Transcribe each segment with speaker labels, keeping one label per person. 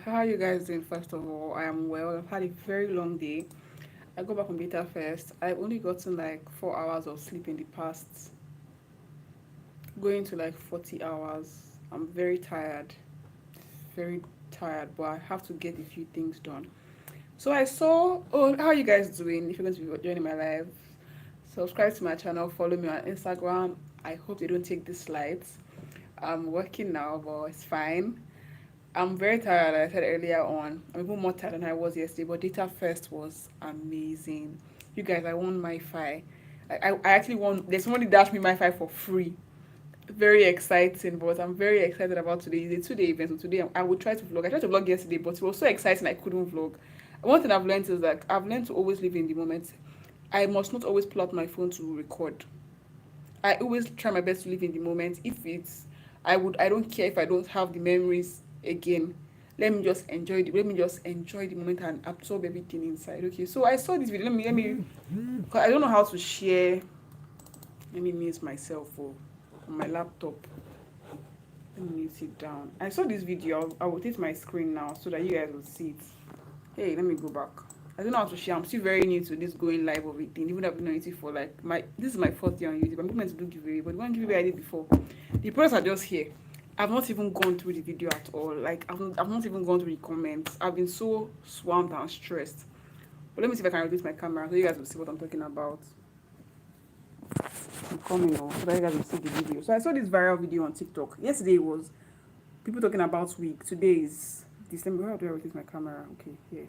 Speaker 1: How are you guys doing? First of all, I am well. I've had a very long day. I got back from data first. I've only gotten like 4 hours of sleep in the past, going to like 40 hours. I'm very tired, but I have to get a few things done. So I saw, oh, how are you guys doing? If you're going to be joining my live, subscribe to my channel, follow me on Instagram. I hope they don't take this slides. I'm working now, but it's fine. I'm very tired, like I said earlier on. I'm even more tired than I was yesterday, but Data First was amazing. You guys, I won my fi. I actually won. There's somebody dashed me my fi for free. Very exciting, but I'm very excited about today. It's a 2 day event, so today I will try to vlog. I tried to vlog yesterday, but it was so exciting I couldn't vlog. One thing I've learned is that I've learned to always live in the moment. I must not always pull out my phone to record. I always try my best to live in the moment. If it's, I don't care if I don't have the memories again. Let me just enjoy the moment and absorb everything inside. Okay, so I saw this video. Cause I don't know how to share. Let me mute myself on my laptop. Let me mute it down. I saw this video. I will take my screen now so that you guys will see it. Hey, let me go back. I don't know how to share. I'm still very new to this going live of it thing. Even though I've been on YouTube for like this is my fourth year on YouTube. I'm meant to do giveaway, but the one giveaway I did before, the products are just here. I've not even gone through the video at all. Like I've not even gone through the comments. I've been so swamped and stressed. But let me see if I can reduce my camera so you guys will see what I'm talking about. I'm coming on so that you guys will see the video. So I saw this viral video on TikTok. Yesterday was people talking about wig. Today is December. How do I reduce my camera? Okay, here.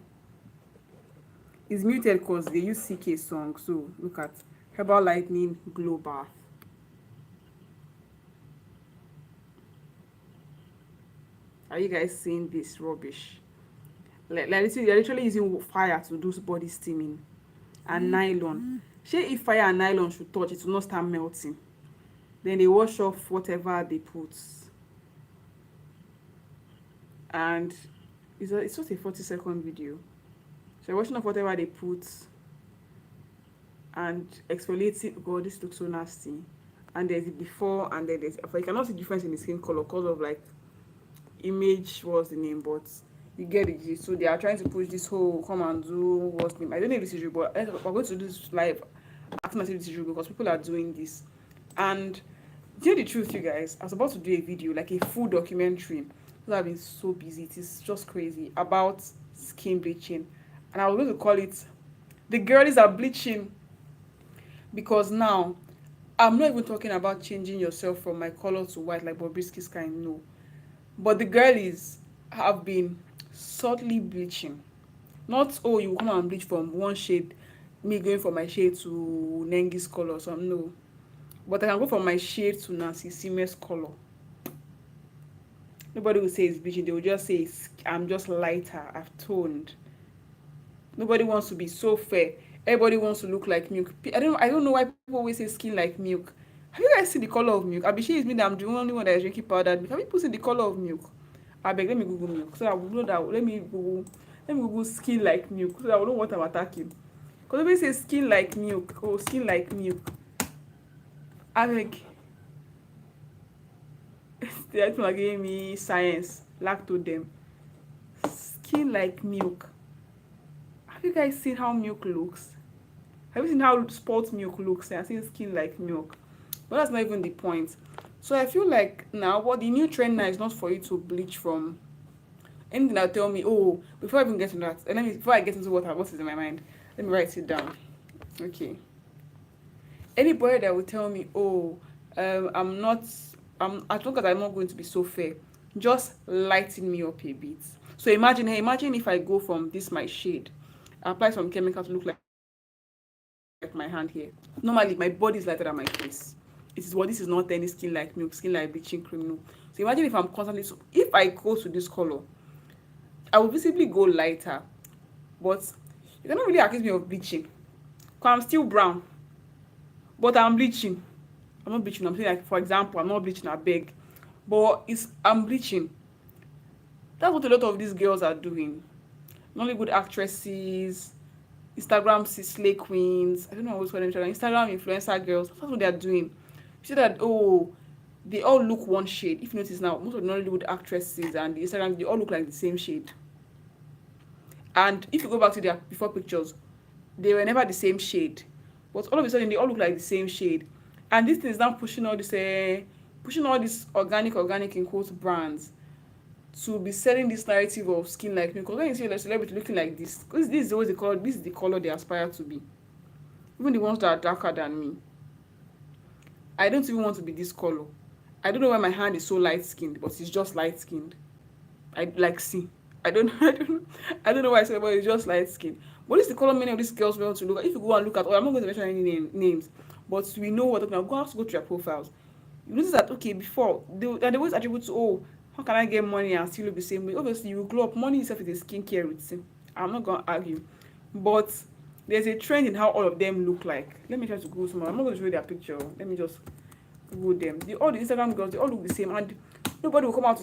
Speaker 1: It's muted because they use CK song. So look at Herbal Lightning Glow Bath. Are you guys seeing this rubbish? They're literally using fire to do body steaming and nylon. Shey if fire and nylon should touch, it will not start melting. Then they wash off whatever they put. And it's just a 40-second video. So they're washing off whatever they put and exfoliating. God, this looks so nasty. And there's the before and then there's after. You cannot see difference in the skin color because of like image was the name, but you get the gist. So they are trying to push this whole come and do what's name. I don't know if this is real, but we're going to do this live after my this is real because people are doing this. And you know the truth, you guys, I was about to do a video, like a full documentary. Because I've been so busy. It is just crazy about skin bleaching. And I was going to call it The Girlies Are Bleaching. Because now I'm not even talking about changing yourself from my color to white like Bobrisky's kind, no. But the girlies have been subtly bleaching. Not, oh, you come and bleach from one shade, me going from my shade to Nengi's color, so no. But I can go from my shade to Nancy Sime's color. Nobody will say it's bleaching, they will just say I'm just lighter, I've toned. Nobody wants to be so fair. Everybody wants to look like milk. I don't know why people always say skin like milk. Have you guys seen the color of milk? Abishe is me that I'm the only one that is drinking powdered milk. Have you seen the color of milk? I beg, let me Google milk. So I will know that. Let me Google skin like milk. So I will know what I'm attacking. Because everybody says skin like milk. Oh, skin like milk. I beg. They're giving me science. Lactodem. Skin like milk. Have you guys seen how milk looks? Have you seen how sport milk looks? And I see skin like milk. But that's not even the point. So I feel like now what the new trend now is not for you to bleach from anything that tell me, oh, before I even get into that, and before I get into what is in my mind, let me write it down. Okay. Anybody that will tell me, oh, I'm as long as I'm not going to be so fair, just lighten me up a bit. So imagine if I go from this my shade, I apply some chemical to look like my hand here. Normally, my body is lighter than my face. This is not any skin like milk, skin like bleaching cream. No. So imagine if I'm constantly if I go to this color, I will visibly go lighter. But you cannot really accuse me of bleaching. Because I'm still brown. But I'm bleaching. I'm not bleaching. I'm saying like for example, I'm not bleaching, I beg. But I'm bleaching. That's what a lot of these girls are doing. Nollywood actresses, Instagram slay queens. I don't know what's called them. Instagram influencer girls. That's what they are doing. You see that, oh, they all look one shade. If you notice now, most of the Nollywood actresses and the Instagram, they all look like the same shade. And if you go back to their before pictures, they were never the same shade. But all of a sudden, they all look like the same shade. And this thing is now pushing all these organic in quotes brands to be selling this narrative of skin like me. Because when you see a celebrity looking like this is always the color. This is the color they aspire to be. Even the ones that are darker than me. I don't even want to be this color. I don't know why my hand is so light skinned, but it's just light skinned. I like see. I don't know why I said, but it's just light skin. But this is the color many of these girls want to look at. If you go and look at, I'm not going to mention any names, but we know what talking about. Go have to go to their profiles. You notice that okay before they always attribute to how can I get money and still look the same way? Obviously you glow up. Money itself is a skincare routine. I'm not gonna argue, but there's a trend in how all of them look like. Let me try to go somewhere. I'm not going to show you their picture. Let me just Google them. All the Instagram girls, they all look the same, and nobody will come out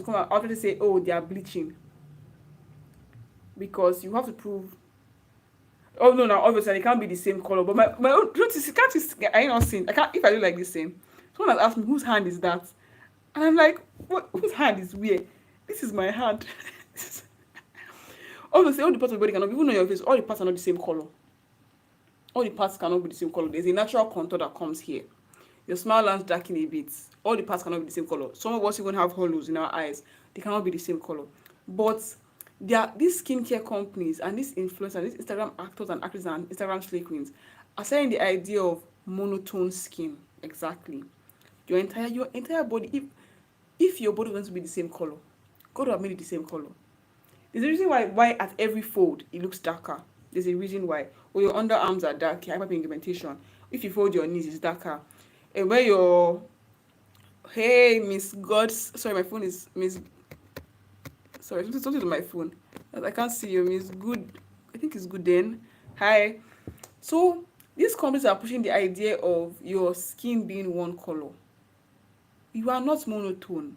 Speaker 1: and say, oh, they are bleaching, because you have to prove. Oh no, now obviously they can't be the same color. But my own truth is, can't you see, I ain't not seen. I can't if I look like the same. Someone has asked me whose hand is that, and I'm like, what? Whose hand is where? This is my hand. Obviously, all the parts of the body cannot, even on your face, all the parts are not the same color. All the parts cannot be the same color. There's a natural contour that comes here. Your smile lines darken a bit. All the parts cannot be the same color. Some of us even have hollows in our eyes. They cannot be the same color. But these skincare companies and these influencers, these Instagram actors and actresses and Instagram slay queens are selling the idea of monotone skin. Exactly. Your entire body. If your body wants to be the same color, God would have made it the same color. There's a reason why at every fold it looks darker. There's a reason why. Or your underarms are dark, hyperpigmentation. If you fold your knees, it's darker. And where your hey Miss God, sorry, my phone is Miss. Sorry, something to my phone. I can't see you, Miss Good. I think it's good then. Hi. So these companies are pushing the idea of your skin being one color. You are not monotone.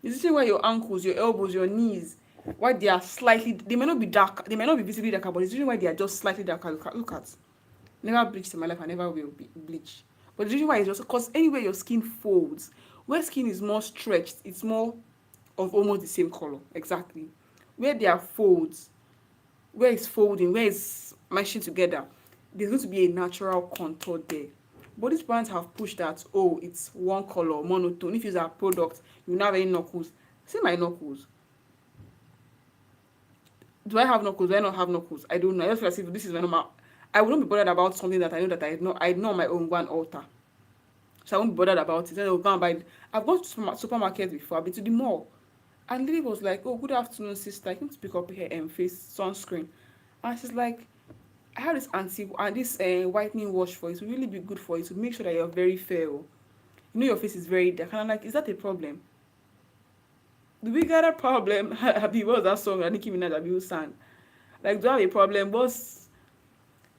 Speaker 1: You see why your ankles, your elbows, your knees, why they are they may not be dark, they may not be visibly darker, but it's the reason why they are just slightly darker. Look at. Never bleached in my life, I never will bleach. But the reason why is just because anywhere your skin folds, where skin is more stretched, it's more of almost the same color. Exactly. Where there are folds, where it's folding, where it's mashing together, there's going to be a natural contour there. But these brands have pushed that, it's one color, monotone. If you use our product, you will not have any knuckles. See my knuckles. Do I have knuckles? Do I not have knuckles? I don't know. I just feel as if this is my normal. I wouldn't be bothered about something that I know that I know on my own, go and alter. So I won't be bothered about it. Then I'll go and buy it. I've gone to supermarket before. I've been to the mall. And Lily was like, good afternoon, sister. I came to pick up her face sunscreen. And she's like, I have this whitening wash for you. It will really be good for you to make sure that you're very fair. You know your face is very dark. And I'm like, is that a problem? Do we got a problem? What was that song that Nicki Minaj Abiu sang? Like, do I have a problem?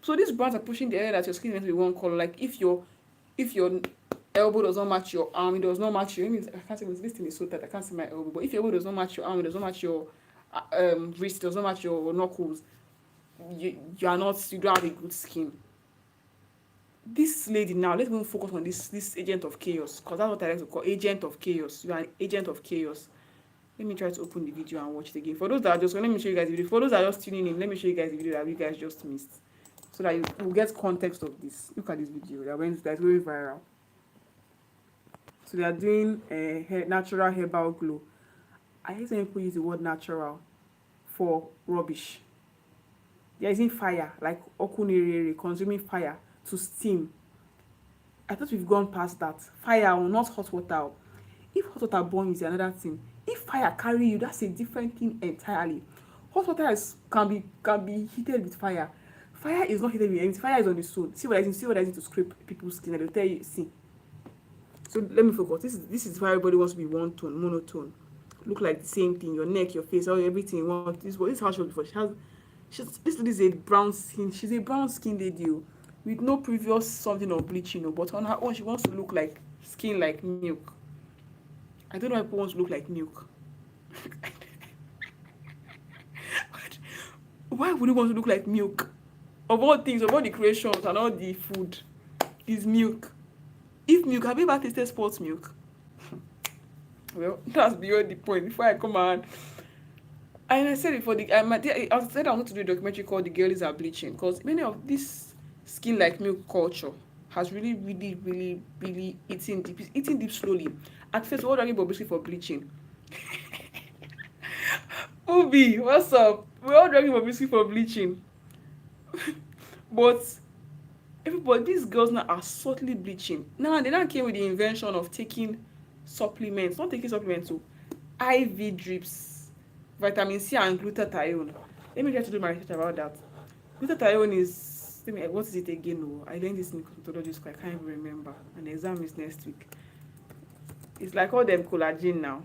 Speaker 1: So these brands are pushing the idea that your skin is meant to be one color. Like if your elbow does not match your arm, it does not match your. I can't say this thing is so tight. I can't see my elbow. But if your elbow does not match your arm, it does not match your wrist, it does not match your knuckles, you don't have a good skin. This lady now, let's even focus on this agent of chaos, because that's what I like to call agent of chaos. You are an agent of chaos. Let me try to open the video and watch it again. For those that are just, let me show you guys the video. For those that are just tuning in, let me show you guys the video that you guys just missed, so that you will get context of this. Look at this video that's going viral. So they are doing a natural herbal glow. I hate when people use the word natural for rubbish. They are using fire, like okunere, consuming fire to steam. I thought we've gone past that. Fire, not hot water. If hot water burns is another thing. If fire carry you, that's a different thing entirely. Hot water can be heated with fire. Fire is not heated with anything. Fire is on the soul. See what I need to scrape people's skin. They'll tell you, see. So let me focus. This is why everybody wants to be one tone, monotone. Look like the same thing. Your neck, your face, everything. This is how she was before. This lady is a brown skin. She's a brown skin lady with no previous something of bleaching, but on her own she wants to look like skin like milk. I don't know why people want to look like milk. Why would you want to look like milk? Of all things, of all the creations and all the food, is milk. If milk, have you ever tasted sports milk? Well, that's beyond the point. Before I come and I said it for the I said I want to do a documentary called "The Girlies Are Bleaching" because many of this skin like milk culture has really, really, really, really eating deep slowly. At first, we're all talking about basically for bleaching. Ubi, what's up? We're all talking about basically for bleaching, but everybody, these girls now are subtly bleaching. Now they now came with the invention of taking supplements, not taking supplements, so IV drips, vitamin C and glutathione. Let me try to do my research about that. Glutathione is, what is it again? Oh, I learned this in cosmetology school. I can't even remember. And the exam is next week. It's like all them collagen now.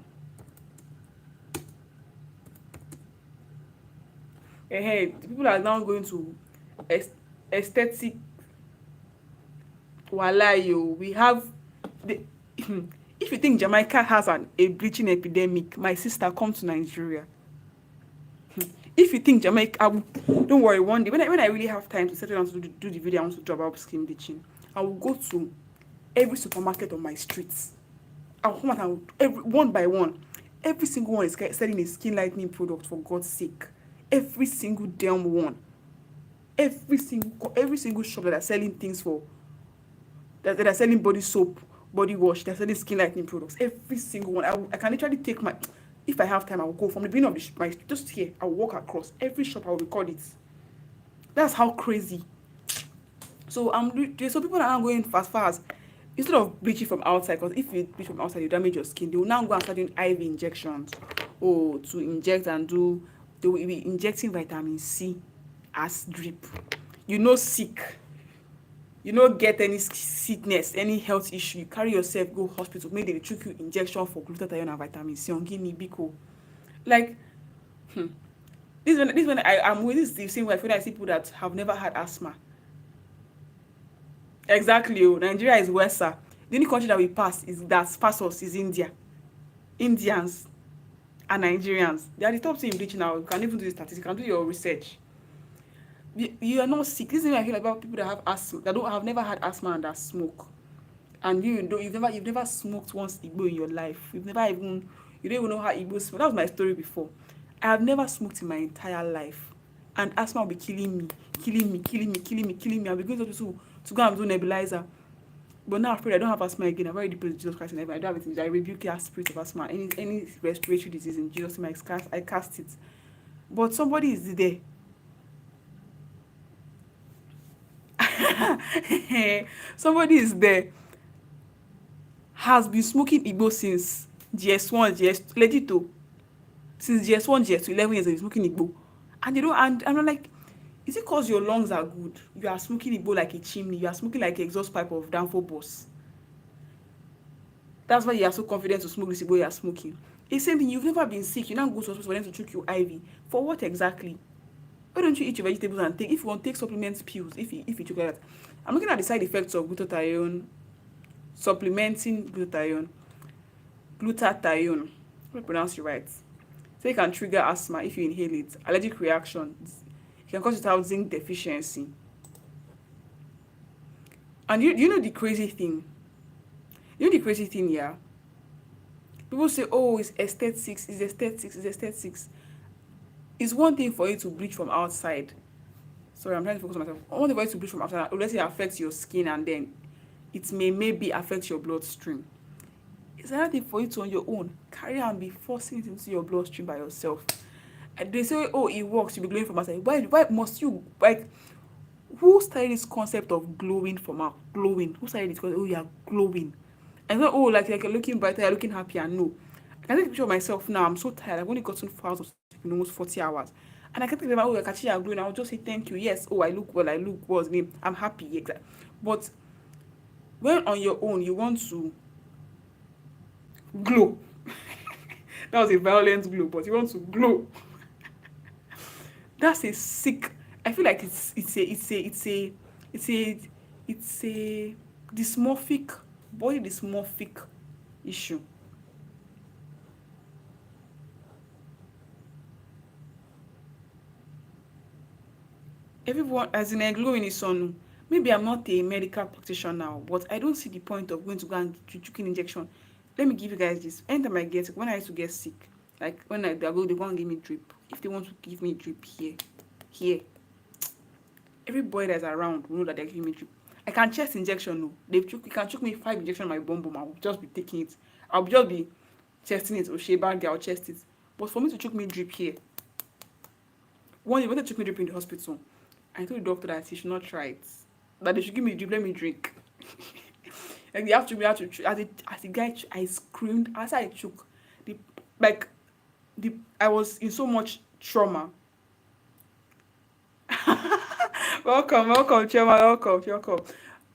Speaker 1: Hey, people are now going to aesthetic. Wala yo, we have the. If you think Jamaica has a bleaching epidemic, my sister, come to Nigeria. If you think Jamaica, don't worry. One day, when I really have time to settle down to do the video I want to do about skin bleaching, I will go to every supermarket on my streets. I'll come out and every one by one. Every single one is selling a skin lightening product, for God's sake. Every single damn one. Every single shop that are selling things for that are selling body soap, body wash, they're selling skin lightening products. Every single one. I can literally take my, if I have time, I will go from the beginning of my just here. I will walk across every shop. I will record it. That's how crazy. So so people are now going as far as, instead of bleaching from outside, because if you bleach from outside, you damage your skin. They will now go and start doing IV injections, or to inject and do. They will be injecting vitamin C as drip. You know, sick. You no get any sickness, any health issue, you carry yourself go hospital, make dem chook you injection for glutathione and vitamin C on guinea biko. Like, this one I'm with, this is the same way I feel like I see people that have never had asthma. Exactly. Oh, Nigeria is worse. The only country that we pass us is India. Indians and Nigerians, they are the top 2 in bleaching now. You can even do the statistics, you can do your research. You are not sick. This is what I feel about people that have asthma, that don't have never had asthma and that smoke. And you've never smoked once Igbo in your life. You don't even know how Igbo smoke. That was my story before. I have never smoked in my entire life. And asthma will be killing me. I'll be going to go and do nebulizer. But now afraid I don't have asthma again. I've already prayed Jesus Christ in heaven. I don't have it. I rebuke that spirit of asthma. Any respiratory disease in Jesus' name, I cast it. But somebody is there. Somebody is there, has been smoking Igbo since GS1, legit, since GS1, GS2, 11 years, he's smoking Igbo. And and I'm like, is it because your lungs are good? You are smoking Igbo like a chimney. You are smoking like an exhaust pipe of downfall bus. That's why you are so confident to smoke this Igbo you are smoking. It's the same thing. You've never been sick. You now go to hospital for them to choke you IV. For what exactly? Why don't you eat your vegetables and take, if you want, take supplements, pills, if you choke like that. I'm looking at the side effects of glutathione, supplementing glutathione. Let me pronounce it right. So it can trigger asthma if you inhale it, allergic reactions. It can cause without zinc deficiency. And you know the crazy thing? Yeah? People say, oh, it's aesthetics. It's one thing for you to bleach from outside. Sorry, I'm trying to focus on myself. One thing for you to bleach from outside, unless it affects your skin and then it may maybe affect your bloodstream. It's another thing for you to, on your own, carry and be forcing it into your bloodstream by yourself. And they say, oh, it works, you'll be glowing from outside. Why must you, like, who started this concept of glowing from out? Glowing. Who started it? Because, oh, you're glowing. And not, oh, like you're looking brighter, you're looking happier. No. I can take a picture of myself now. I'm so tired. I've only gotten 4 hours of sleep in almost 40 hours. And I can't think about, oh, you're catching, you're glowing. I'll just say thank you. Yes, oh, I look well. I'm happy. Exactly. But when on your own, you want to glow. That was a violent glow, but you want to glow. That's a sick. I feel like it's a dysmorphic, body dysmorphic issue. Everyone, as in a glow in his sun, maybe I'm not a medical practitioner now, but I don't see the point of going to go and choking injection. Let me give you guys this. Anytime I get sick, when I used to get sick, like when they go and give me drip. If they want to give me drip here, everybody that's around will know that they're giving me drip. I can chest injection, no. You can choke me 5 injections on my bum bum. I'll just be taking it. I'll just be chesting it or shea I'll chest it. But for me to choke me drip here, one day, when they took me drip in the hospital, I told the doctor that he should not try it. That they should give me drip, let me drink. Like they have to, as the guy, I screamed as I choke. The like the I was in so much trauma. welcome, Chairman, welcome.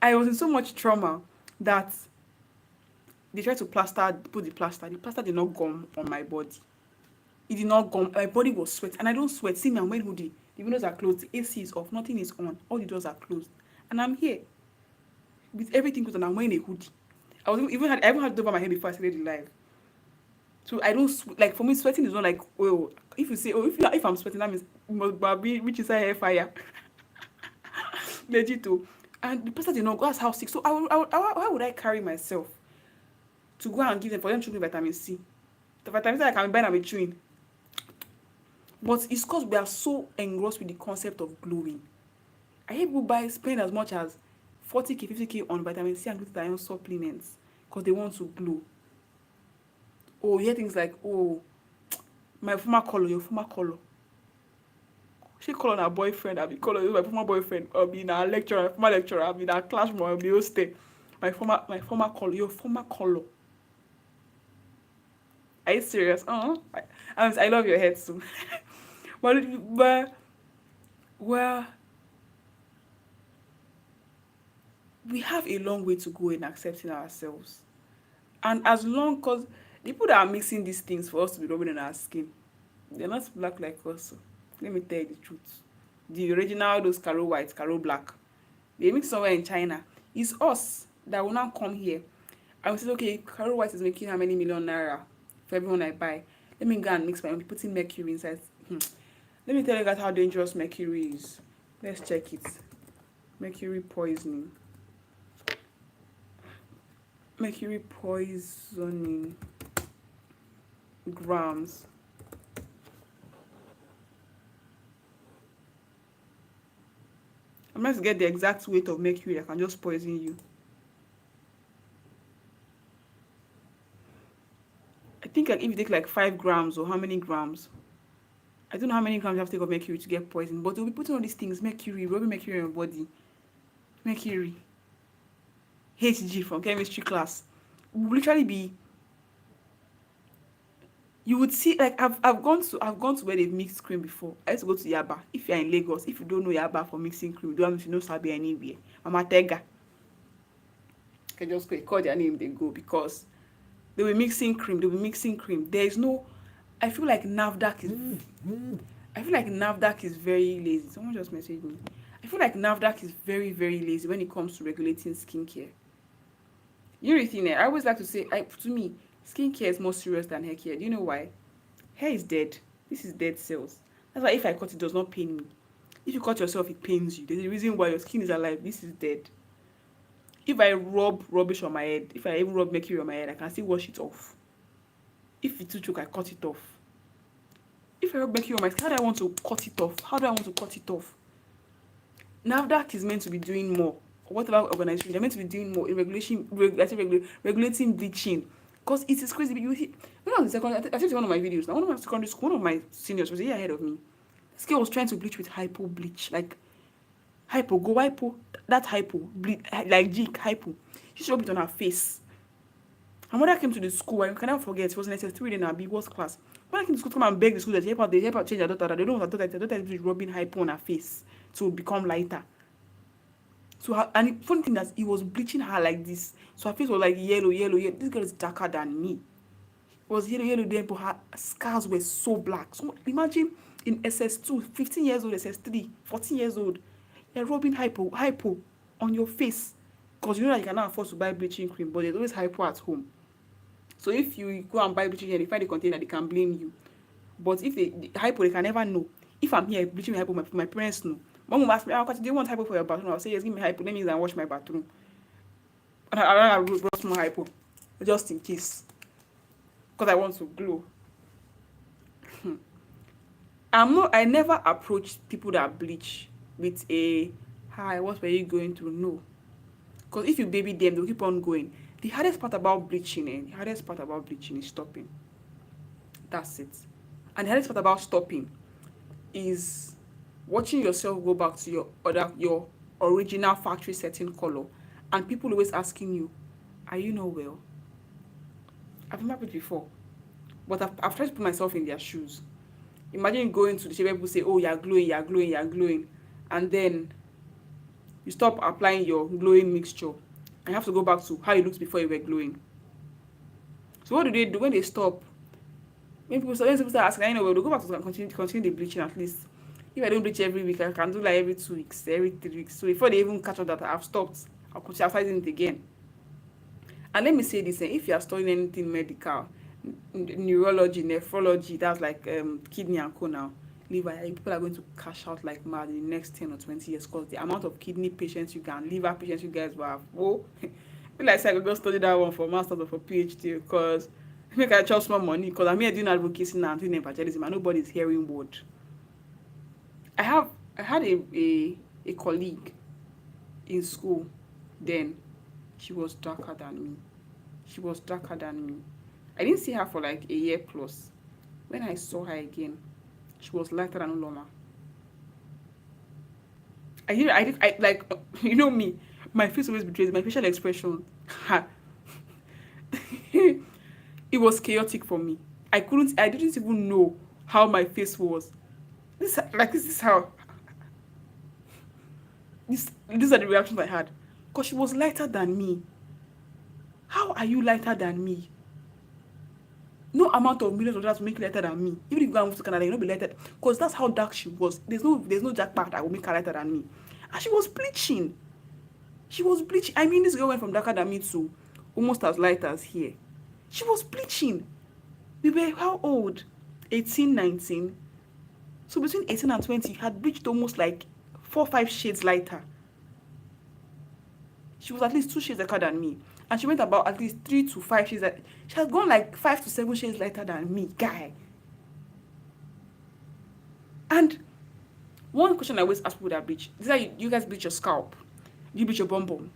Speaker 1: I was in so much trauma that they tried to put the plaster. The plaster did not gum on my body. It did not gum. My body was sweat, and I don't sweat. See me, I'm wearing hoodie. The windows are closed. The AC is off. Nothing is on. All the doors are closed, and I'm here with everything closed, and I'm wearing a hoodie. I even had it over my head before I started the live. So I don't like, for me, sweating is not like, well, if you say, if I'm sweating, that means it must be which is a fire. Legit too. And the person did not go. That's how sick. So why would I carry myself to go and give them, for them to give vitamin C? The vitamin C I can buy and be chewing. But it's because we are so engrossed with the concept of glowing. I hate people spend as much as 40k, 50k on vitamin C and glutathione supplements because they want to glow. Or you hear things like, oh, my former color, your former color. She call on her boyfriend, I'll be calling my former boyfriend, I'll be in our lecturer, my former lecturer, I'll be in our classroom, I'll be hosted. My former color, your former color. Are you serious? I love your head too. but well, we have a long way to go in accepting ourselves. And as long, because the people that are mixing these things for us to be rubbing on our skin, they're not black like us. So let me tell you the truth. The original, those Caro white, Caro black, they mix somewhere in China. It's us that will now come here. I will say, okay, Caro white is making how many million naira for everyone I buy. Let me go and mix my own, putting mercury inside. Let me tell you guys how dangerous mercury is. Let's check it. Mercury poisoning. Mercury poisoning grams. I'm going to get the exact weight of mercury that can just poison you. I think like if you take like 5 grams or how many grams, I don't know how many grams you have to take of mercury to get poisoned, but they'll be putting all these things, mercury, rubbing mercury in your body. Mercury. HG from chemistry class. Will literally be, you would see, like I've gone to where they've mixed cream before. I used to go to Yaba. If you're in Lagos, if you don't know Yaba for mixing cream, don't have to know Sabi anywhere. Mama Tega. Can just call their name, they go, because they'll be mixing cream. There is no, I feel like NAFDAC is very lazy. Someone just messaged me. I feel like NAFDAC is very, very lazy when it comes to regulating skincare. You know the thing, I always like to say, to me, skincare is more serious than hair care. Do you know why? Hair is dead. This is dead cells. That's why if I cut it, does not pain me. If you cut yourself, it pains you. There's a reason why your skin is alive. This is dead. If I rub rubbish on my head, if I even rub mercury on my head, I can still wash it off. If it's too choke, I cut it off. If I rub mercury on my skin, how do I want to cut it off? NAFDAC is meant to be doing more. Whatever organization, they're meant to be doing more in regulating bleaching. Because it is crazy. When I was in secondary, I think one of my videos, now one of my secondary school, one of my seniors was a year ahead of me. This girl was trying to bleach with hypo bleach. Like, that hypo, bleach, like jig, hypo. She rubbed it on her face. And when I came to the school, I can never forget, it was in SS3 in our biggest class. When I came to school to come and beg the school that they help her change her daughter, that they don't want her daughter is rubbing hypo on her face to become lighter. So and the funny thing is, he was bleaching her like this. So her face was like yellow. This girl is darker than me. It was yellow then, but her scars were so black. So imagine in SS2, 15 years old, SS3, 14 years old, you're rubbing hypo on your face. Because you know that you cannot afford to buy bleaching cream, but there's always hypo at home. So if you go and buy bleaching and they find a container, they can blame you. But if the hypo, they can never know. If I'm here bleaching with hypo, my parents know. Mom will ask me, do you want hypo for your bathroom? I'll say, yes, give me hypo. Let me use and wash my bathroom. And I brought more hypo, just in case. Because I want to glow. I never approach people that bleach with a, hi, what were you going through? No. Because if you baby them, they'll keep on going. The hardest part about bleaching, is stopping. That's it. And the hardest part about stopping is watching yourself go back to your original factory setting color, and people always asking you, are you not well? I've never been before, but I've tried to put myself in their shoes. Imagine going to the shape, people say, oh, you're glowing, you're glowing, you're glowing, and then you stop applying your glowing mixture and you have to go back to how you looked before you were glowing. So what do they do when they stop? When people start asking, I know, well, they'll go back to continue the bleaching at least. If I don't bleach every week, I can do like every 2 weeks, every 3 weeks. So before they even catch up that I've stopped, I'll continue starting it again. And let me say this, if you are studying anything medical, neurology, nephrology, that's like kidney and co now, liver, people are going to cash out like mad in the next 10 or 20 years because the amount of kidney patients you can, liver patients you guys will have. Oh, like I said, I could go study that one for master's or for PhD because make I chop small money because I'm here doing advocacy now, I'm doing evangelism and nobody's hearing word. I had a colleague in school then. She was darker than me. I didn't see her for like a year plus. When I saw her again, she was lighter than Uloma. I like, you know me, my face always betrays my facial expression. It was chaotic for me. I didn't even know how my face was. These are the reactions I had. Because she was lighter than me. How are you lighter than me? No amount of millions of dollars will make you lighter than me. Even if you go and move to Canada, you'll not be lighter. Because that's how dark she was. There's no jackpot that will make her lighter than me. And she was bleaching. I mean, this girl went from darker than me to almost as light as here. She was bleaching. We were how old? 18, 19. So between 18 and 20, you had bleached almost like 4 or 5 shades lighter. She was at least 2 shades lighter than me. And she went about at least 3 to 5 shades. She has gone like 5 to 7 shades lighter than me, guy. And one question I always ask people that bleach, is that you guys bleach your scalp? You bleach your bum bum?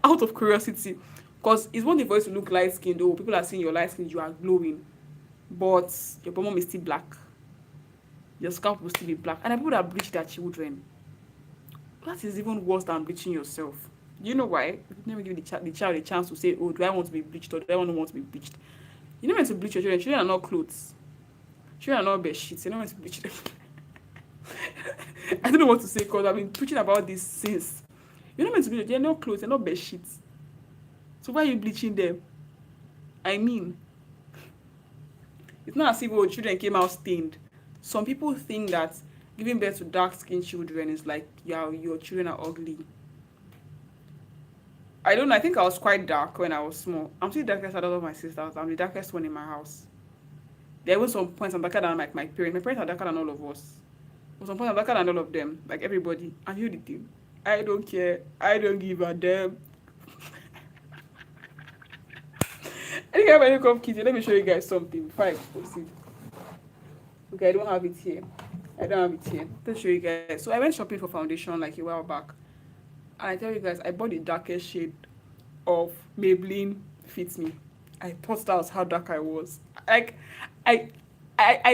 Speaker 1: Out of curiosity. Because it's one thing for you to look light skinned, though. People are seeing your light skin, you are glowing. But your bum bum is still black. Your scalp will still be black. And the people that bleach their children, that is even worse than bleaching yourself. You know why? You never give the child a chance to say, oh, do I want to be bleached or do I want to be bleached? You're not meant to bleach your children. Children are not clothes. Children are not bed sheets. You're not meant to bleach them. I don't know what to say because I've been preaching about this since. You're not meant to bleach. They're not clothes. They're not bed sheets. So why are you bleaching them? I mean, it's not as if children came out stained. Some people think that giving birth to dark-skinned children is like, your children are ugly. I don't know. I think I was quite dark when I was small. I'm still the darkest out of my sisters. I'm the darkest one in my house. There were some points I'm darker than like my parents. My parents are darker than all of us. But some points I'm darker than all of them. Like everybody. And you the thing. I don't care. I don't give a damn. Anytime I come kitchen, let me show you guys something before I proceed. Okay, I don't have it here. Let me show you guys. So I went shopping for foundation like a while back. And I tell you guys, I bought the darkest shade of Maybelline Fit Me. I thought that was how dark I was. Like, I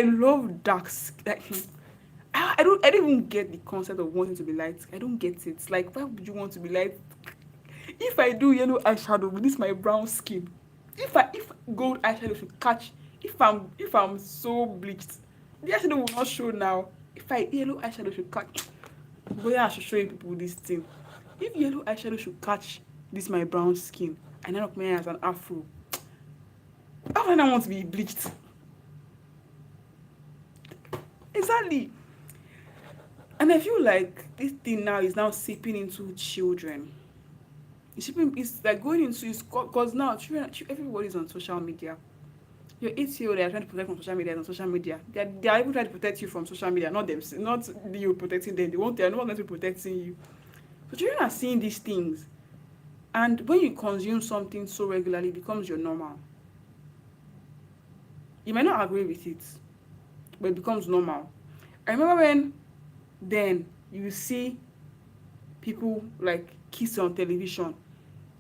Speaker 1: love dark. Like, I don't even get the concept of wanting to be light. I don't get it. Like, why would you want to be light? If I do yellow eyeshadow with this my brown skin, if gold eyeshadow should catch, if I'm so bleached, the eyeshadow will not show now. If yellow eyeshadow should catch, boy, I should show you people this thing. If yellow eyeshadow should catch this my brown skin and end up my hair as an afro, how would I want to be bleached? Exactly. And I feel like this thing now is now seeping into children. It's like going into, because now children, everybody's on social media. Your 8-year-old they are trying to protect from social media and social media. They are even trying to protect you from social media, not them, not you protecting them. They are not going to be protecting you. So children are seeing these things, and when you consume something so regularly, it becomes your normal. You might not agree with it, but it becomes normal. I remember when then you see people like kiss on television,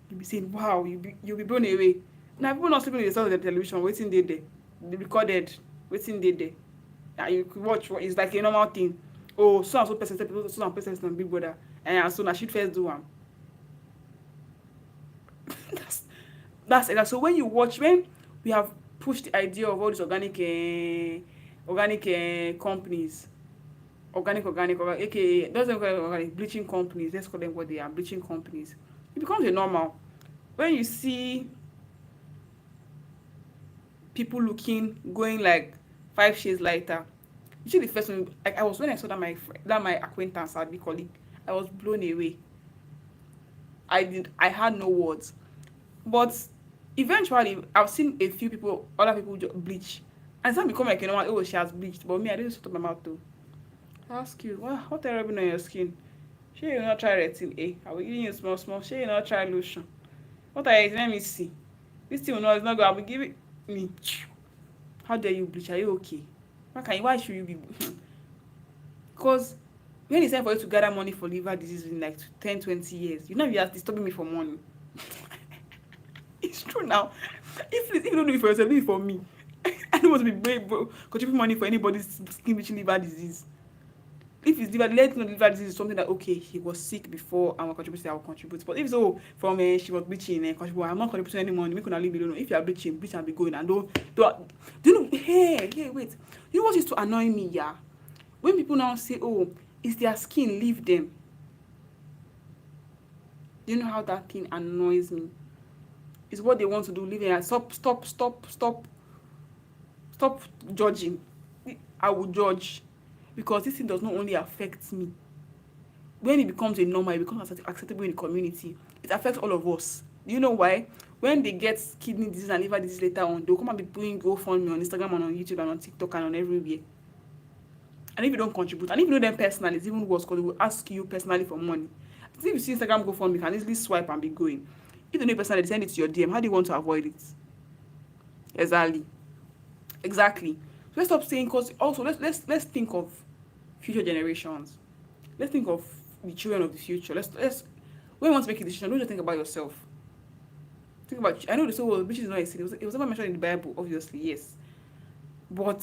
Speaker 1: you'll be saying, wow, you'll be blown away. Now people not sleeping with themselves on the television, waiting they there. They recorded, waiting they there. And you could watch it's like a normal thing. Oh, so and so person said so and person on Big Brother. And so now she first do one. that's that's it. So when we have pushed the idea of all these organic companies, organic, aka doesn't call it organic bleaching companies. Let's call them what they are, bleaching companies. It becomes a normal. When you see people looking going like 5 shades lighter, you see the first one. Like I was when I saw that my acquaintance had the colleague, I was blown away. I had no words. But eventually, I've seen a few people, other people bleach, and it's not become like oh she has bleached, but me I didn't shut up my mouth though. I ask you, what are you rubbing on your skin? Shey you not try retin A? I will give you small small. Shey you not try lotion? What are you? Let me see. This thing will not, it's not good. I will give it me. How dare you bleach? Are you okay? Why should you be? Because when it's time for you to gather money for liver disease in like 10, 20 years, you know you are disturbing me for money. It's true now. If you don't do it for yourself, do it for me. I don't want to be contributing money for anybody's skin bleaching liver disease. If it's liver, let know liver disease is something that okay, he was sick before and will contribute, I will contribute. But if so from she was bleaching and contribute, I'm not contributing any money, we cannot leave me alone. If you are bleaching, bleach and be going and don't do you know hey, wait. You know what used to annoy me, yeah? When people now say, oh, it's their skin, leave them. Do you know how that thing annoys me? It's what they want to do, leave them. Stop judging. I will judge because this thing does not only affect me. When it becomes a normal, it becomes acceptable in the community. It affects all of us. Do you know why? When they get kidney disease and liver disease later on, they'll come and be doing GoFundMe on Instagram and on YouTube and on TikTok and on everywhere. And if you don't contribute, and if you know them personally, it's even worse because they will ask you personally for money. If you see Instagram GoFundMe, you can easily swipe and be going. If you know personally, they send it to your DM. How do you want to avoid it? Exactly. So let's stop saying, because also let's think of future generations. Let's think of the children of the future. Let's when you want to make a decision, don't just think about yourself. Think about, I know the soul, which is not a sin. It was never mentioned in the Bible, obviously, yes. But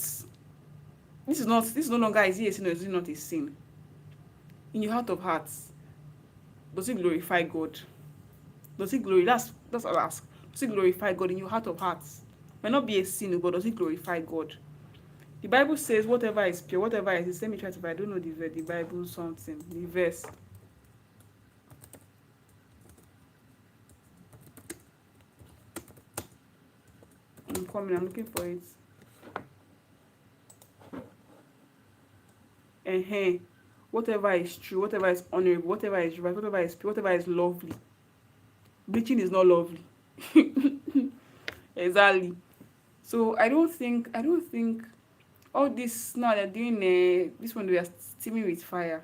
Speaker 1: this is no longer a sin, or is it not a sin? In your heart of hearts, does it glorify God? Does it that's all I ask. Does it glorify God in your heart of hearts? Might not be a sin, but does it glorify God? The Bible says whatever is pure, whatever is, let me try to, I don't know the Bible something, the verse. I'm looking for it. Whatever is true, whatever is honorable, whatever is right, whatever is pure, whatever is lovely. Bleaching is not lovely. Exactly. So I don't think all this now they're doing this one we are steaming with fire.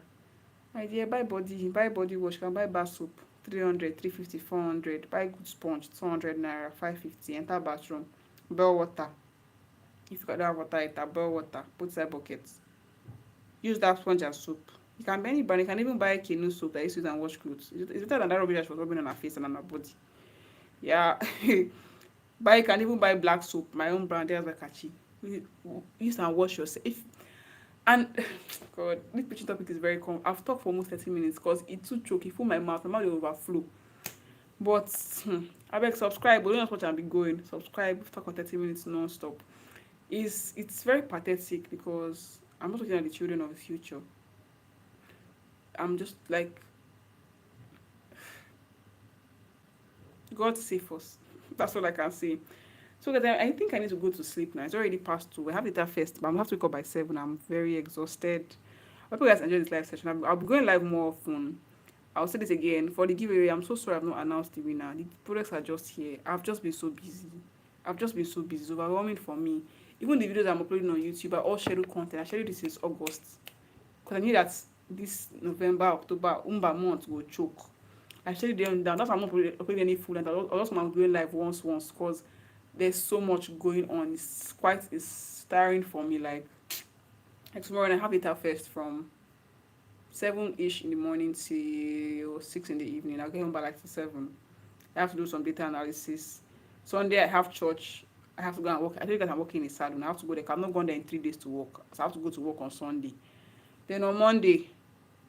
Speaker 1: My dear, buy body wash, can buy bar soap, 300, 350, 400. Buy good sponge, 200 naira, 550. Enter bathroom, boil water. If you got that water, boil water, put inside bucket. Use that sponge and soap. You can buy any brand, you can even buy canoe soap that you use and wash clothes. It's better than that rubbish that was rubbing on her face and on her body. Yeah. You can even buy black soap, my own brand, there's Kachi. Use and wash yourself. And God, this preaching topic is very common. I've talked for almost 30 minutes because it's too choky. Full my mouth will overflow. But I beg subscribe, but don't just watch and be going. Subscribe, talk for 30 minutes non-stop. It's very pathetic because I'm not looking at the children of the future. I'm just like, God save us. That's all I can say. So guys, I think I need to go to sleep now. It's already past 2. I have it at first, but I'm have to wake up by 7. I'm very exhausted. I hope you guys enjoy this live session. I'll be going live more often. I'll say this again. For the giveaway, I'm so sorry I've not announced the winner. The products are just here. I've just been so busy. I've just been so busy. It's overwhelming for me. Even the videos I'm uploading on YouTube are all scheduled content. I scheduled this since August because I knew that this November, October, Umba month will choke. I scheduled them down. That's why I'm not uploading any full length. I just want to go live once because there's so much going on. It's tiring for me. Like tomorrow, and I have data first from 7-ish in the morning till 6 in the evening. I'll get home by like 7. I have to do some data analysis. Sunday I have church. I have to go and work. I think that I'm working in a salon. I have to go there. I'm not going there in 3 days to work. So I have to go to work on Sunday. Then on Monday,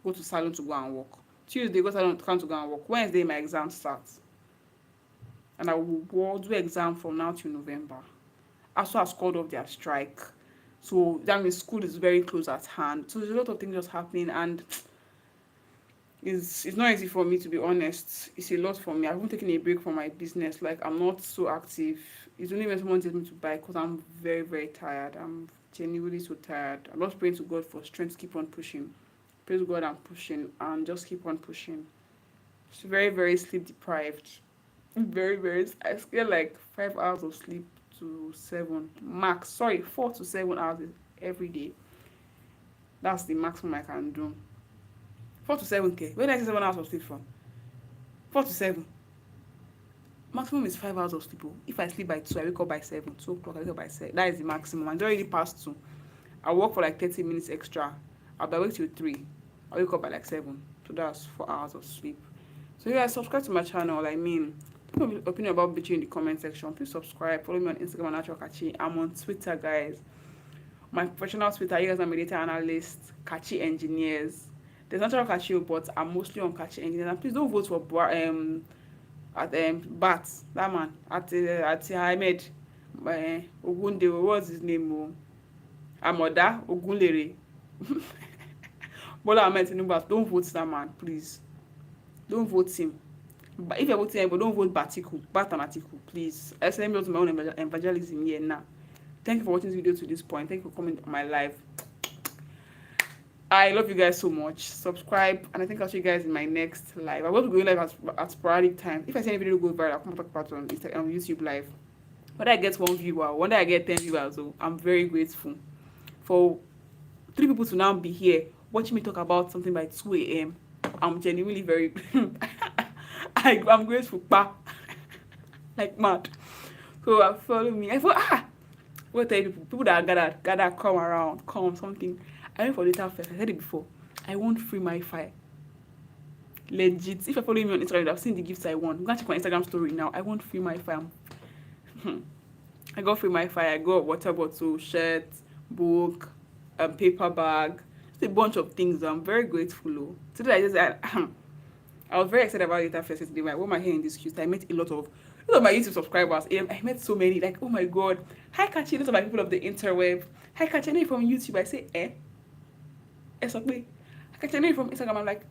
Speaker 1: go to salon to go and work. Tuesday, go to salon to go and work. Wednesday, my exam starts. And I will do exam from now till November. Also, I've called off their strike. So that means school is very close at hand. So there's a lot of things just happening, and it's not easy for me, to be honest. It's a lot for me. I've been taking a break from my business. Like, I'm not so active. It's only when someone tells me to buy because I'm very, very tired. I'm genuinely so tired. I'm just praying to God for strength to keep on pushing. Pray to God, I'm pushing and just keep on pushing. It's very, very sleep deprived. Very, very. I get like 5 hours of sleep to 7 max. Sorry, 4 to 7 hours every day. That's the maximum I can do. 4 to 7 Where did I say 7 hours of sleep from? 4 to 7. Maximum is 5 hours of sleep. If I sleep by 2, I wake up by 7. 2 o'clock, I wake up by 7. That is the maximum. And already past 2. I work for like 30 minutes extra. I'll be awake till 3. I wake up by like 7. So that's 4 hours of sleep. So yeah, subscribe to my channel. I mean, tell me your opinion about bleaching in the comment section. Please subscribe. Follow me on Instagram, Natural Kachi. I'm on Twitter, guys. My professional Twitter, you guys, I'm a data analyst, Kachi Engineers. There's Natural Kachi, but I'm mostly on Kachi Engineers. And please don't vote for Bat, that man, at Ahmed Ogunde. What's his name? Amoda Ogunlere. Bola Ahmed Tinubu. Don't vote that man, please. Don't vote him. But if you're voting him, but don't vote Bat and Atiku, please. I send me to my own evangelism here now. Thank you for watching this video to this point. Thank you for coming on my live. I love you guys so much. Subscribe, and I think I'll see you guys in my next live. I'm going to go live at sporadic time. If I see any video go viral, I'll come talk about it on Instagram, on YouTube live. Whether I get 1 viewer, whether I get 10 viewers, so I'm very grateful for 3 people to now be here watching me talk about something by 2 a.m. I'm genuinely very I'm grateful, like mad. So follow me. I thought, what tell people that are gathered, come around, come something. I went for data first. I said it before. I want free MiFi. Legit. If I follow me on Instagram, I've seen the gifts I want. I'm gonna check my Instagram story now. I want free MiFi. I got free MiFi. I got water bottle, shirt, book, paper bag. Just a bunch of things. I'm very grateful. Today I was very excited about data first today. I wore my hair in this cute. I met a lot of my YouTube subscribers. I met so many. Like, oh my god. Hi Kachi, those are my people of the interweb. Hi Kachi, I know you from YouTube. I say, it's okay. Kachi, I know you from Instagram. I'm like,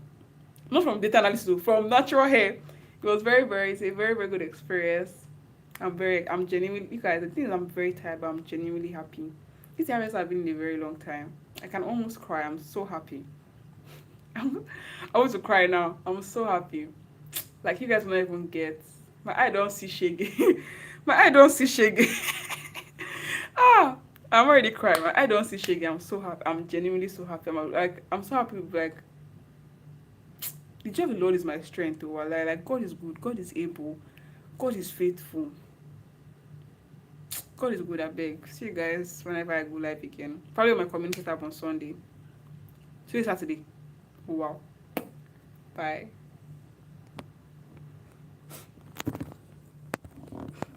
Speaker 1: not from data analysis, from natural hair. It was it's a very, very good experience. I'm genuinely, you guys, the thing is I'm very tired, but I'm genuinely happy. These areas have been in a very long time. I can almost cry. I'm so happy. I want to cry now. I'm so happy. Like, you guys will not even get. My eye don't see shaggy. My eye don't see shaggy. I'm already crying. My eye don't see shaggy. I'm so happy. I'm genuinely so happy. I'm so happy. Like, the joy of the Lord is my strength. Like, God is good. God is able. God is faithful. God is good. I beg. See you guys whenever I go live again. Probably on my community tab on Sunday. See you Saturday. Wow. Bye.